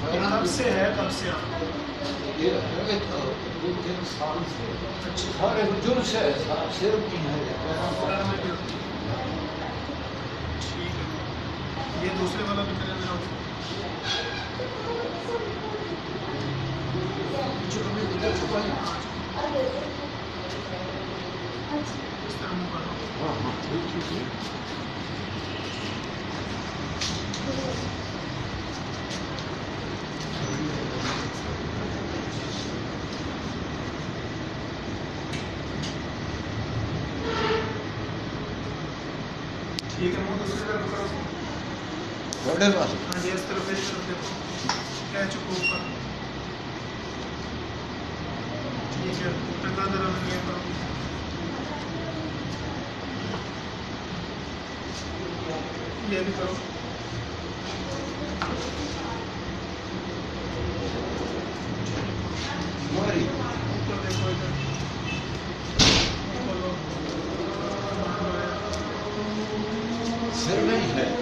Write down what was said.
ये कब से है, कब से आपको? ये है तो 2-3 साल से। अच्छा। सारे बुजुर्ग से सिर नहीं है। पैर में भी होती है। ठीक है। ये दूसरे वाला भी करें जरा उसको। चलो मैं इधर छुपा लिया। इस तरह मुँह करो। हाँ हाँ ठीक है। ठीक है, मुँह दूसरी तरफ करो। बड़े पास। हाँ जी, इस तरफ देखो। क्या चुप ऊपर। ठीक है, टंगा जरा ये करो। ये भी करो। हमारी ऊपर देखो इधर। खोलो। सिर नहीं है।